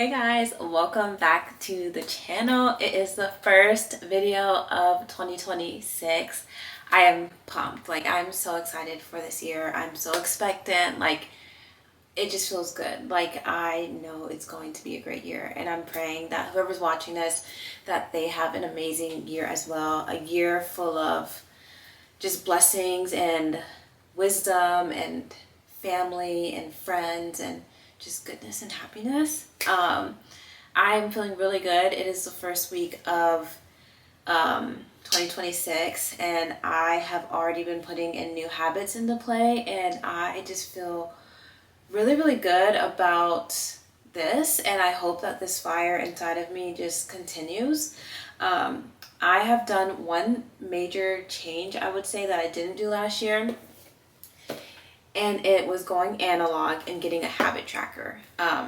Hey guys, welcome back to the channel. It is the first video of 2026. I am pumped. I'm so excited for this year. I'm so expectant. It just feels good. I know it's going to be a great year, and I'm praying that whoever's watching this, that they have an amazing year as well. A year full of just blessings and wisdom and family and friends and just goodness and happiness. I'm feeling really good. It is the first week of 2026, and I have already been putting in new habits into play, and I just feel really, really good about this, and I hope that this fire inside of me just continues. I have done one major change, I would say, that I didn't do last year, and it was going analog and getting a habit tracker.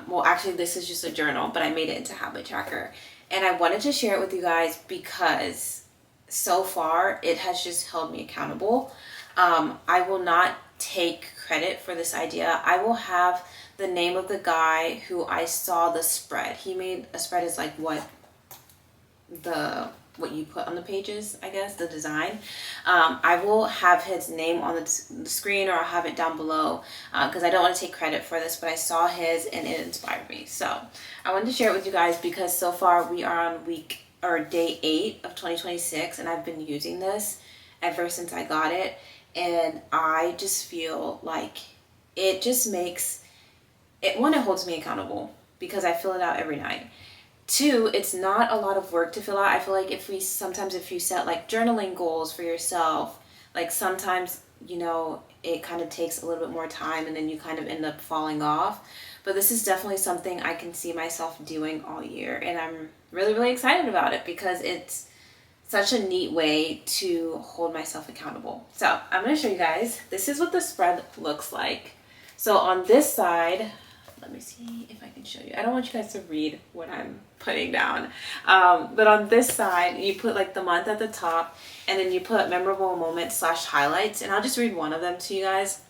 Well, actually, this is just a journal, but I made it into habit tracker, and I wanted to share it with you guys because so far it has just held me accountable. I will not take credit for this idea. I will have the name of the guy who I saw the spread. He made a spread is like what you put on the pages, I guess, the design. I will have his name on the screen, or I'll have it down below, because I don't want to take credit for this, but I saw his and it inspired me. So I wanted to share it with you guys because so far we are on day 8 of 2026, and I've been using this ever since I got it, and I just feel like it just makes it, one, it holds me accountable because I fill it out every night. 2, it's not a lot of work to fill out. I feel like if you set like journaling goals for yourself, like sometimes, it kind of takes a little bit more time and then you kind of end up falling off. But this is definitely something I can see myself doing all year, and I'm really, really excited about it because it's such a neat way to hold myself accountable. So I'm going to show you guys. This is what the spread looks like. So on this side, let me see if I can show you. I don't want you guys to read what I'm putting down. But on this side, you put like the month at the top, and then you put memorable moments / highlights. And I'll just read one of them to you guys.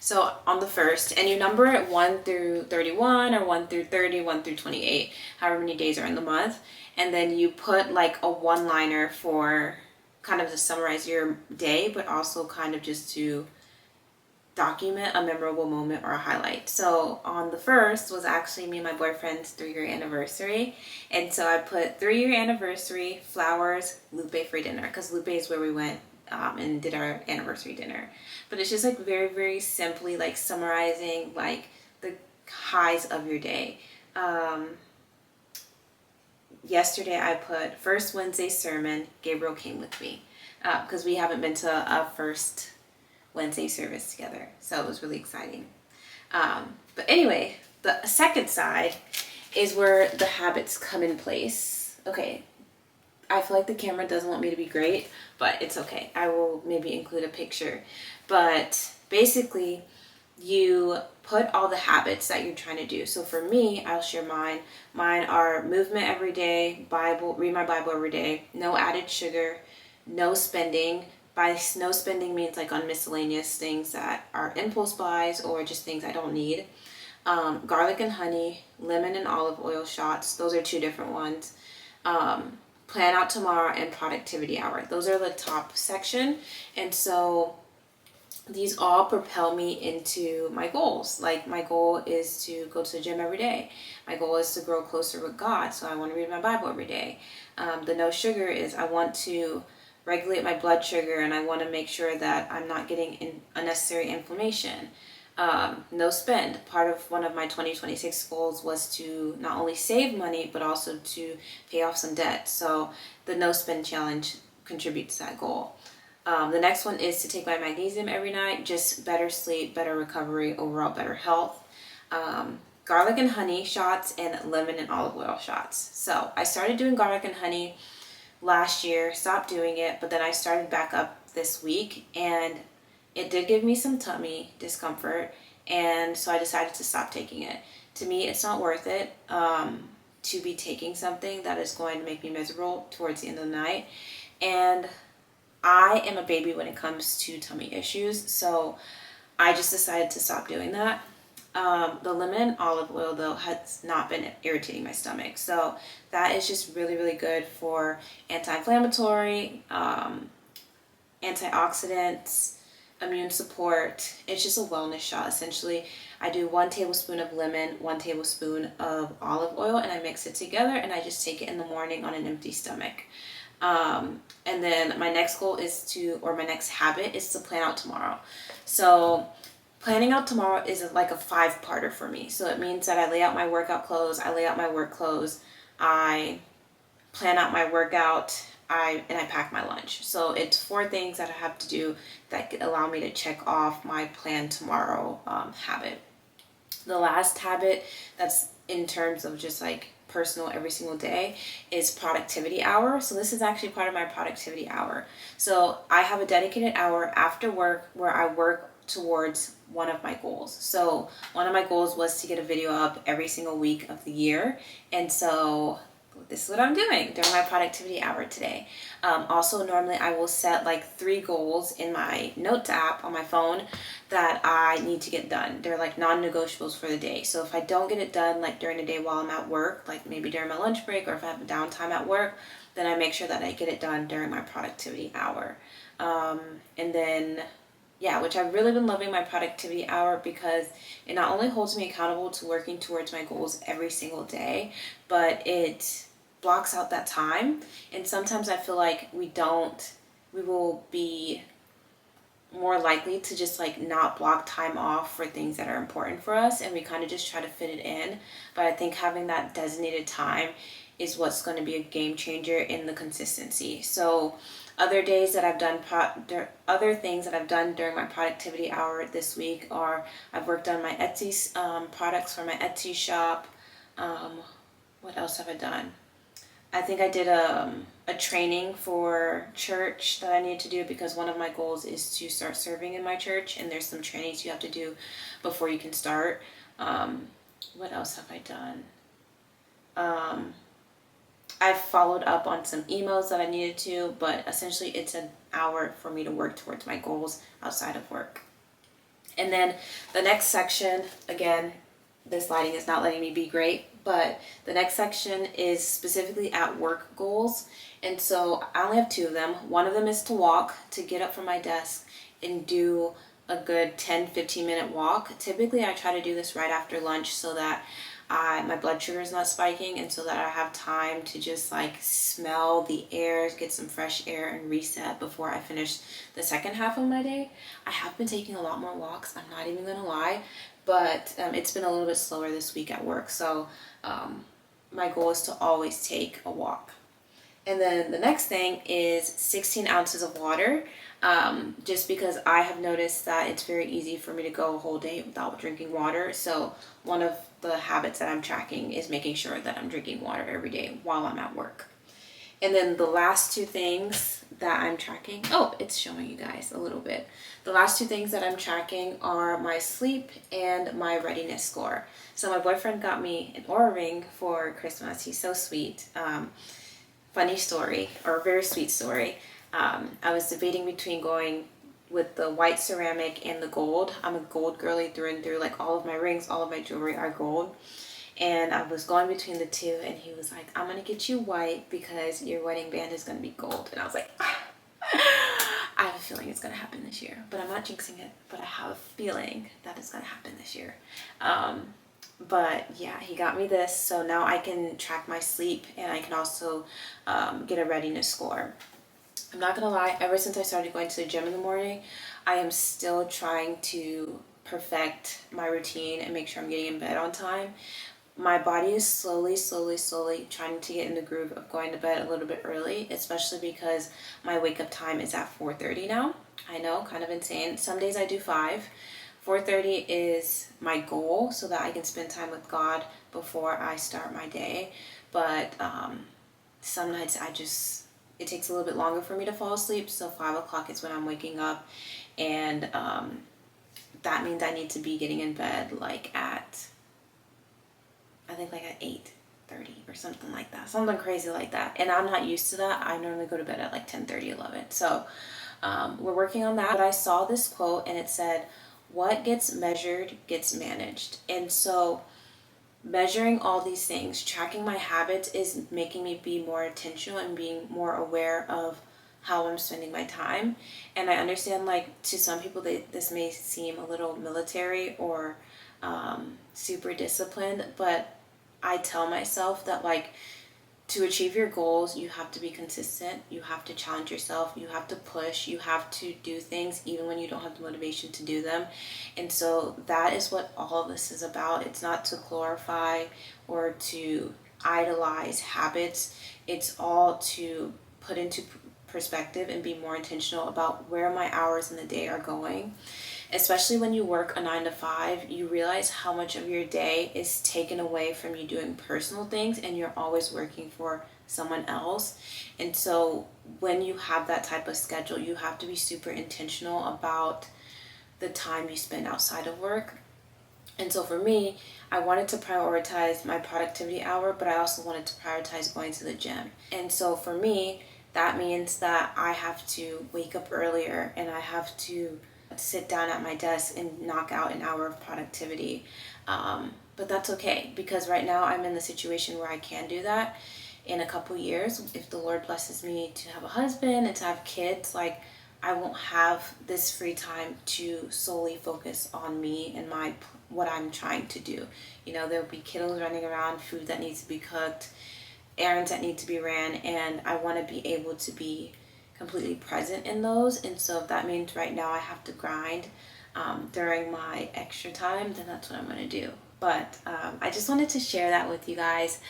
So on the first, and you number it 1 through 31 or 1 through 30, 1 through 28, however many days are in the month. And then you put like a one-liner for kind of to summarize your day, but also kind of just to document a memorable moment or a highlight. So on the first was actually me and my boyfriend's 3-year anniversary. And so I put 3-year anniversary, flowers, Lupe for dinner, because Lupe is where we went and did our anniversary dinner. But it's just like very, very simply like summarizing like the highs of your day. Yesterday I put first Wednesday sermon, Gabriel came with me, because we haven't been to a first Wednesday service together, so it was really exciting. But anyway, the second side is where the habits come in place. Okay, I feel like the camera doesn't want me to be great, but it's okay. I will maybe include a picture. But basically, you put all the habits that you're trying to do. So for me, I'll share mine. Mine are movement every day, read my Bible every day, no added sugar, no spending. By no spending means like on miscellaneous things that are impulse buys or just things I don't need. Garlic and honey, lemon and olive oil shots. Those are 2 different ones. Plan out tomorrow and productivity hour. Those are the top section. And so these all propel me into my goals. Like my goal is to go to the gym every day. My goal is to grow closer with God. So I want to read my Bible every day. The no sugar is I want to regulate my blood sugar, and I want to make sure that I'm not getting unnecessary inflammation. No spend. Part of one of my 2026 goals was to not only save money, but also to pay off some debt. So the no spend challenge contributes to that goal. The next one is to take my magnesium every night, just better sleep, better recovery, overall better health. Garlic and honey shots and lemon and olive oil shots. So I started doing garlic and honey last year, stopped doing it, but then I started back up this week, and it did give me some tummy discomfort, and so I decided to stop taking it. To me, it's not worth it to be taking something that is going to make me miserable towards the end of the night, and I am a baby when it comes to tummy issues, so I just decided to stop doing that. The lemon and olive oil though has not been irritating my stomach. So that is just really, really good for anti-inflammatory, antioxidants, immune support. It's just a wellness shot essentially. I do 1 tablespoon of lemon, 1 tablespoon of olive oil, and I mix it together, and I just take it in the morning on an empty stomach. And then my next goal is to, or my next habit is to plan out tomorrow. So planning out tomorrow is like a 5-parter for me. So it means that I lay out my workout clothes, I lay out my work clothes, I plan out my workout, and I pack my lunch. So it's 4 things that I have to do that allow me to check off my plan tomorrow habit. The last habit that's in terms of just like personal every single day is productivity hour. So this is actually part of my productivity hour. So I have a dedicated hour after work where I work towards one of my goals. So one of my goals was to get a video up every single week of the year. And so this is what I'm doing during my productivity hour today. Also, normally I will set like 3 goals in my notes app on my phone that I need to get done. They're like non-negotiables for the day. So if I don't get it done like during the day while I'm at work, like maybe during my lunch break, or if I have a downtime at work, then I make sure that I get it done during my productivity hour. And then yeah, which I've really been loving my productivity hour because it not only holds me accountable to working towards my goals every single day, but it blocks out that time. And sometimes I feel like we will be more likely to just like not block time off for things that are important for us, and we kind of just try to fit it in. But I think having that designated time is what's going to be a game changer in the consistency. So other days that I've done, other things that I've done during my productivity hour this week are I've worked on my Etsy products for my Etsy shop. What else have I done? I think I did a training for church that I need to do because one of my goals is to start serving in my church, and there's some trainings you have to do before you can start. What else have I done? I've followed up on some emails that I needed to, but essentially it's an hour for me to work towards my goals outside of work. And then the next section, again, this lighting is not letting me be great, but the next section is specifically at work goals. And so I only have 2 of them. One of them is to walk, to get up from my desk and do a good 10-15 minute walk. Typically I try to do this right after lunch so that my blood sugar is not spiking, and so that I have time to just like smell the air, get some fresh air, and reset before I finish the second half of my day. I have been taking a lot more walks, I'm not even gonna lie, but it's been a little bit slower this week at work. So my goal is to always take a walk. And then the next thing is 16 ounces of water, just because I have noticed that it's very easy for me to go a whole day without drinking water. So one of the habits that I'm tracking is making sure that I'm drinking water every day while I'm at work. And then the last 2 things that I'm tracking, oh, it's showing you guys a little bit. The last 2 things that I'm tracking are my sleep and my readiness score. So my boyfriend got me an Oura ring for Christmas. He's so sweet. Funny story, or very sweet story. I was debating between going with the white ceramic and the gold. I'm a gold girly through and through. Like all of my rings, all of my jewelry are gold. And I was going between the 2, and he was like, I'm going to get you white because your wedding band is going to be gold. And I was like, I have a feeling it's going to happen this year. But I'm not jinxing it, but I have a feeling that it's going to happen this year. But yeah, he got me this, so now I can track my sleep, and I can also get a readiness score. I'm not gonna lie, ever since I started going to the gym in the morning, I am still trying to perfect my routine and make sure I'm getting in bed on time. My body is slowly trying to get in the groove of going to bed a little bit early, especially because my wake up time is at 4:30 now. I know, kind of insane. Some days I do 5. 4:30 is my goal so that I can spend time with God before I start my day. But some nights it takes a little bit longer for me to fall asleep, so 5 o'clock is when I'm waking up, and that means I need to be getting in bed like at, I think like at 8:30 or something like that, something crazy like that, and I'm not used to that. I normally go to bed at like 10:30, 11. So we're working on that. But I saw this quote, and it said, what gets measured gets managed. And so measuring all these things, tracking my habits is making me be more intentional and being more aware of how I'm spending my time. And I understand, like, to some people, this may seem a little military or super disciplined, but I tell myself that, like, to achieve your goals, you have to be consistent. You have to challenge yourself. You have to push. You have to do things even when you don't have the motivation to do them. And so that is what all of this is about. It's not to glorify or to idolize habits. It's all to put into perspective and be more intentional about where my hours in the day are going. Especially when you work a 9 to 5, you realize how much of your day is taken away from you doing personal things, and you're always working for someone else. And so when you have that type of schedule, you have to be super intentional about the time you spend outside of work. And so for me, I wanted to prioritize my productivity hour, but I also wanted to prioritize going to the gym. And so for me, that means that I have to wake up earlier and I have to sit down at my desk and knock out an hour of productivity. But that's okay, because right now I'm in the situation where I can do that. In a couple years, if the Lord blesses me to have a husband and to have kids, like, I won't have this free time to solely focus on me and my what I'm trying to do. You know, there'll be kiddos running around, food that needs to be cooked, errands that need to be ran, and I want to be able to be completely present in those. And so if that means right now I have to grind during my extra time, then that's what I'm going to do. But I just wanted to share that with you guys.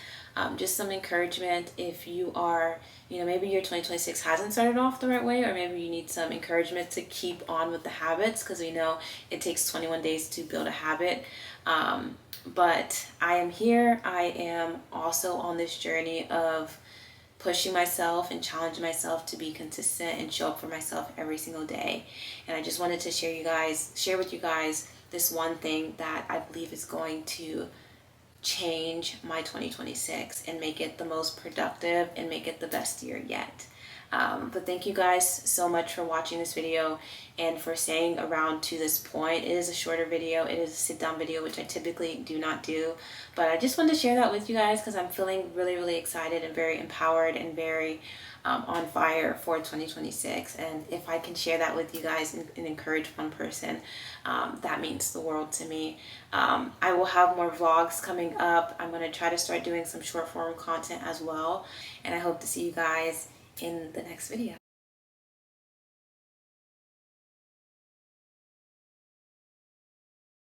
Just some encouragement if you are, maybe your 2026 hasn't started off the right way, or maybe you need some encouragement to keep on with the habits, because we know it takes 21 days to build a habit. But I am here. I am also on this journey of pushing myself and challenging myself to be consistent and show up for myself every single day. And I just wanted to share with you guys this one thing that I believe is going to change my 2026 and make it the most productive and make it the best year yet. But thank you guys so much for watching this video and for staying around to this point. It is a shorter video. It is a sit down video, which I typically do not do. But I just wanted to share that with you guys because I'm feeling really, really excited and very empowered and very on fire for 2026. And if I can share that with you guys and encourage one person, that means the world to me. I will have more vlogs coming up. I'm going to try to start doing some short form content as well. And I hope to see you guys in the next video.